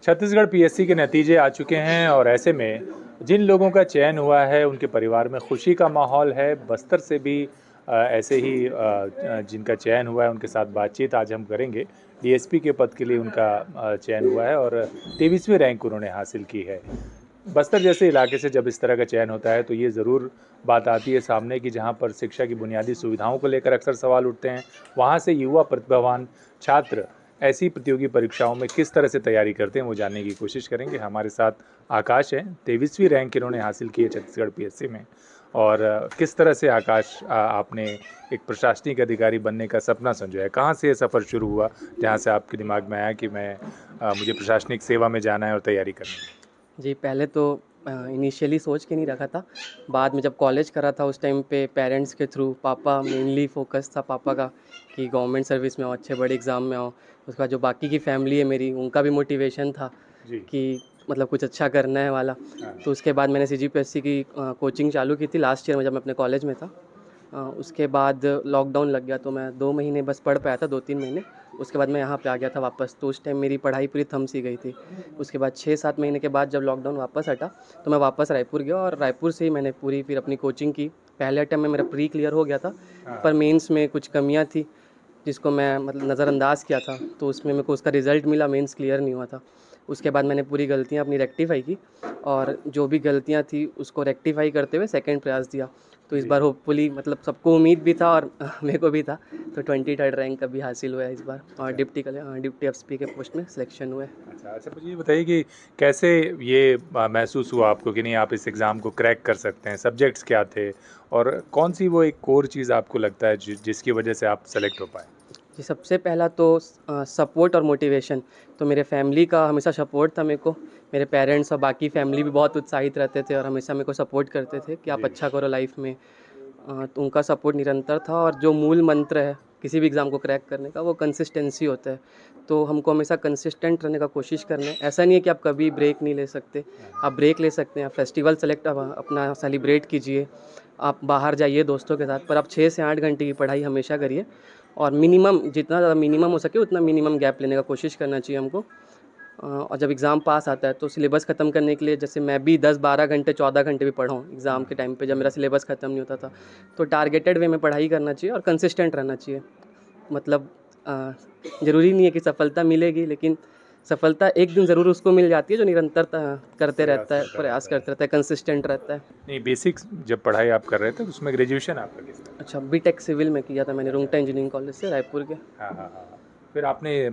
Chhattisgarh PSC के नतीजे आ चुके हैं और ऐसे में जिन लोगों का चयन हुआ है उनके परिवार में खुशी का माहौल है। बस्तर से भी ऐसे ही जिनका चयन हुआ है उनके साथ बातचीत आज हम करेंगे। डीएसपी के पद के लिए उनका चयन हुआ है और 23वीं रैंक उन्होंने हासिल की है। बस्तर जैसे इलाके से जब इस तरह का चयन होता है तो ये ज़रूर बात आती है सामने कि जहाँ पर शिक्षा की बुनियादी सुविधाओं को लेकर अक्सर सवाल उठते हैं, वहाँ से युवा प्रतिभावान छात्र ऐसी प्रतियोगी परीक्षाओं में किस तरह से तैयारी करते हैं वो जानने की कोशिश करेंगे। हमारे साथ आकाश हैं, 23वीं रैंक इन्होंने हासिल की है छत्तीसगढ़ पीएससी में। और किस तरह से आकाश आपने एक प्रशासनिक अधिकारी बनने का सपना संजोया, कहाँ से ये सफ़र शुरू हुआ जहाँ से आपके दिमाग में आया कि मुझे प्रशासनिक सेवा में जाना है और तैयारी करनी है? जी, पहले तो इनिशियली सोच के नहीं रखा था। बाद में जब कॉलेज करा था उस टाइम पे पेरेंट्स के थ्रू पापा मेनली फ़ोकस था पापा का कि गवर्नमेंट सर्विस में आओ, अच्छे बड़े एग्ज़ाम में आओ। उसके बाद जो बाकी की फैमिली है मेरी, उनका भी मोटिवेशन था जी। कि मतलब कुछ अच्छा करना है वाला। हाँ। तो उसके बाद मैंने सीजीपीएससी की कोचिंग चालू की थी लास्ट ईयर में जब मैं अपने कॉलेज में था। उसके बाद लॉकडाउन लग गया तो मैं 2 महीने बस पढ़ पाया था, 2-3 महीने। उसके बाद मैं यहाँ पे आ गया था वापस, तो उस टाइम मेरी पढ़ाई पूरी थम सी गई थी। उसके बाद 6-7 महीने के बाद जब लॉकडाउन वापस हटा तो मैं वापस रायपुर गया और रायपुर से ही मैंने पूरी फिर अपनी कोचिंग की। पहले अटेम्प्ट में मेरा प्री क्लियर हो गया था, पर मेंस में कुछ कमियाँ थी जिसको मैं मतलब नज़रअंदाज किया था, तो उसमें मेरे को उसका रिज़ल्ट मिला, मेंस क्लियर नहीं हुआ था। उसके बाद मैंने पूरी गलतियाँ अपनी रेक्टिफ़ाई की और जो भी गलतियाँ थी उसको रेक्टिफ़ाई करते हुए सेकंड प्रयास दिया। तो इस बार होपफुली मतलब सबको उम्मीद भी था और मेरे को भी था, तो 23rd रैंक अभी हासिल हुआ है इस बार और डिप्टी एसपी के पोस्ट में सिलेक्शन हुआ है। अच्छा, मुझे ये बताइए कि कैसे ये महसूस हुआ आपको कि नहीं आप इस एग्ज़ाम को क्रैक कर सकते हैं? सब्जेक्ट्स क्या थे और कौन-सी वो एक कोर चीज़ आपको लगता है जिसकी वजह से आप सेलेक्ट हो पाए? जी, सबसे पहला तो सपोर्ट और मोटिवेशन। तो मेरे फैमिली का हमेशा सपोर्ट था मेरे को। मेरे पेरेंट्स और बाकी फैमिली भी बहुत उत्साहित रहते थे और हमेशा मेरे को सपोर्ट करते थे कि आप जी। अच्छा करो लाइफ में। तो उनका सपोर्ट निरंतर था और जो मूल मंत्र है किसी भी एग्ज़ाम को क्रैक करने का वो कंसिस्टेंसी होता है। तो हमको हमेशा कंसिस्टेंट रहने का कोशिश करना है। ऐसा नहीं है कि आप कभी ब्रेक नहीं ले सकते। आप ब्रेक ले सकते हैं, आप फेस्टिवल सेलेक्ट अपना सेलिब्रेट कीजिए, आप बाहर जाइए दोस्तों के साथ, पर आप 6 से 8 घंटे की पढ़ाई हमेशा करिए और मिनिमम जितना ज़्यादा मिनिमम हो सके उतना मिनिमम गैप लेने का कोशिश करना चाहिए हमको। और जब एग्ज़ाम पास आता है तो सिलेबस ख़त्म करने के लिए जैसे मैं भी 10-12 घंटे 14 घंटे भी पढ़ा हूँ एग्ज़ाम के टाइम पे जब मेरा सिलेबस ख़त्म नहीं होता था। तो टारगेटेड वे में पढ़ाई करना चाहिए और कंसिस्टेंट रहना चाहिए। मतलब ज़रूरी नहीं है कि सफलता मिलेगी, लेकिन सफलता एक दिन ज़रूर उसको मिल जाती है जो निरंतरता करते रहता है, प्रयास करते रहता है, कंसिस्टेंट रहता है। नहीं, बेसिक्स जब पढ़ाई आप कर रहे थे तो उसमें ग्रेजुएशन आपका किस में? अच्छा, बीटेक सिविल में किया था मैंने रुंगटा इंजीनियरिंग कॉलेज से रायपुर के। हाँ, हाँ, हाँ, हाँ। फिर आपने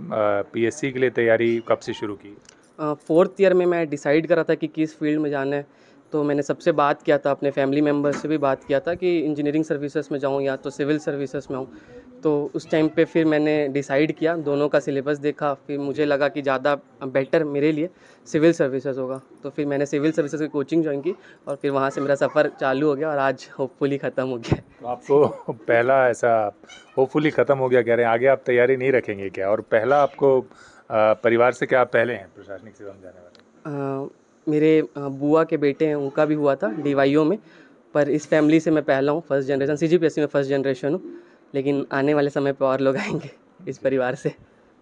पीएससी के लिए तैयारी कब से शुरू की? 4th ईयर में मैं डिसाइड करा था कि किस फील्ड में जाना है, तो मैंने सबसे बात किया था, अपने फैमिली मेम्बर से भी बात किया था कि इंजीनियरिंग सर्विसेज में जाऊँ या तो सिविल सर्विसेज में आऊँ। तो उस टाइम पे फिर मैंने डिसाइड किया, दोनों का सिलेबस देखा, फिर मुझे लगा कि ज़्यादा बेटर मेरे लिए सिविल सर्विसेज होगा। तो फिर मैंने सिविल सर्विसेज की कोचिंग ज्वाइन की और फिर वहाँ से मेरा सफ़र चालू हो गया और आज होपफुली ख़त्म हो गया। तो आपको पहला ऐसा होपफुली ख़त्म हो गया कह रहे हैं, आगे आप तैयारी नहीं रखेंगे क्या? और पहला आपको परिवार से क्या आप पहले हैं प्रशासनिक सेवा में जाने वाले? मेरे बुआ के बेटे हैं, उनका भी हुआ था डीवाईओ में, पर इस फैमिली से मैं पहला हूँ, फर्स्ट जनरेशन, सीजीपीएससी में फर्स्ट जनरेशन हूँ, लेकिन आने वाले समय पे और लोग आएंगे इस जी। परिवार से।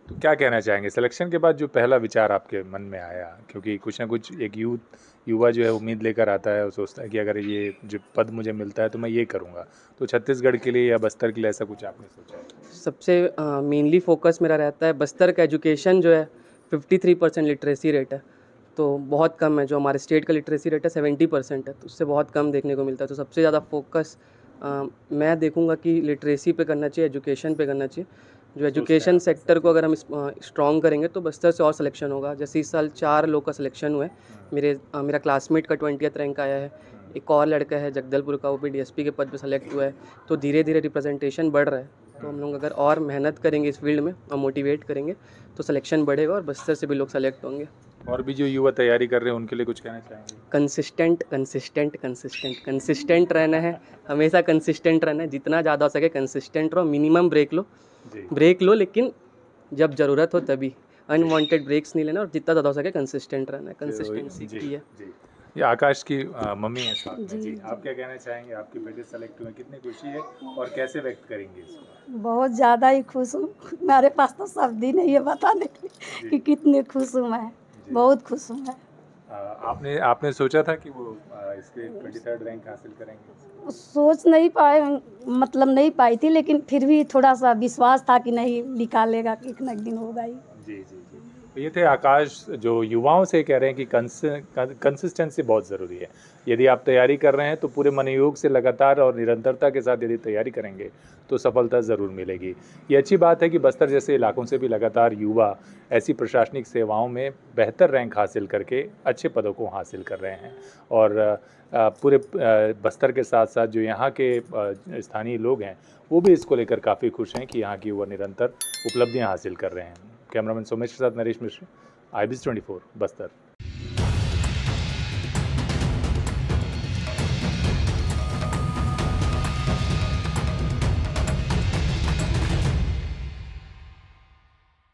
तो क्या कहना चाहेंगे सिलेक्शन के बाद जो पहला विचार आपके मन में आया? क्योंकि कुछ ना कुछ एक युवा जो है उम्मीद लेकर आता है और सोचता है कि अगर ये जो पद मुझे मिलता है तो मैं ये करूँगा। तो छत्तीसगढ़ के लिए या बस्तर के लिए ऐसा कुछ आपने सोचा है? सबसे मेनली फोकस मेरा रहता है बस्तर का एजुकेशन जो है, 53% लिटरेसी रेट है, तो बहुत कम है। जो हमारे स्टेट का लिटरेसी रेट है 70% है, तो उससे बहुत कम देखने को मिलता है। तो सबसे ज़्यादा फोकस मैं देखूंगा कि लिटरेसी पे करना चाहिए, एजुकेशन पे करना चाहिए। जो एजुकेशन सेक्टर को अगर हम स्ट्रॉन्ग करेंगे तो बस्तर से और सिलेक्शन होगा। जैसे इस साल 4 लोग का सिलेक्शन हुआ है। मेरा क्लासमेट का 20th रैंक आया है, एक और लड़का है जगदलपुर का, वो भी डीएसपी के पद पे सेलेक्ट हुआ है। तो धीरे धीरे रिप्रेजेंटेशन बढ़ रहा है, तो हम लोग अगर और मेहनत करेंगे इस फील्ड में और मोटिवेट करेंगे तो सिलेक्शन बढ़ेगा और बस्तर से भी लोग सेलेक्ट होंगे। और भी जो युवा तैयारी कर रहे हैं उनके लिए कुछ कहना चाहेंगे? कंसिस्टेंट कंसिस्टेंट कंसिस्टेंट कंसिस्टेंट रहना है, हमेशा कंसिस्टेंट रहना है, जितना ज़्यादा हो सके कंसिस्टेंट रहो। मिनिमम जी। ब्रेक लो, लेकिन जब ज़रूरत हो तभी। अनवांटेड ब्रेक्स नहीं लेना और जितना ज़्यादा हो सके कंसिस्टेंट रहना है, कंसिस्टेंसी जी। की है। जी। ये आकाश की मम्मी है साथ में। जी, जी, जी। आप क्या कहना चाहेंगे? आपके बेटे सेलेक्ट हुए, कितनी खुशी है और कैसे व्यक्त करेंगे इसको? बहुत ज़्यादा ही खुश हूँ। मेरे पास तो शब्द ही नहीं है बताने के जी। कि कितनी खुश हूँ मैं। जी। बहुत खुश हूँ मैं। आपने आपने सोचा था कि वो इसके 23rd रैंक हासिल करेंगे? सोच नहीं पाए, मतलब नहीं पाई थी, लेकिन फिर भी थोड़ा-सा विश्वास था कि नहीं निकालेगा, कि एक ना एक दिन होगा ही। जी, जी, जी। तो ये थे आकाश जो युवाओं से कह रहे हैं कि कंसिस्टेंसी बहुत ज़रूरी है। यदि आप तैयारी कर रहे हैं तो पूरे मनोयोग से लगातार और निरंतरता के साथ यदि तैयारी करेंगे तो सफलता ज़रूर मिलेगी। ये अच्छी बात है कि बस्तर जैसे इलाकों से भी लगातार युवा ऐसी प्रशासनिक सेवाओं में बेहतर रैंक हासिल करके अच्छे पदों को हासिल कर रहे हैं। और पूरे बस्तर के साथ-साथ जो यहाँ के स्थानीय लोग हैं, वो भी इसको लेकर काफ़ी खुश हैं कि यहाँ की युवा निरंतर उपलब्धियाँ हासिल कर रहे हैं। कैमरामैन सोमेश के साथ नरेश मिश्र, IBC 24 बस्तर।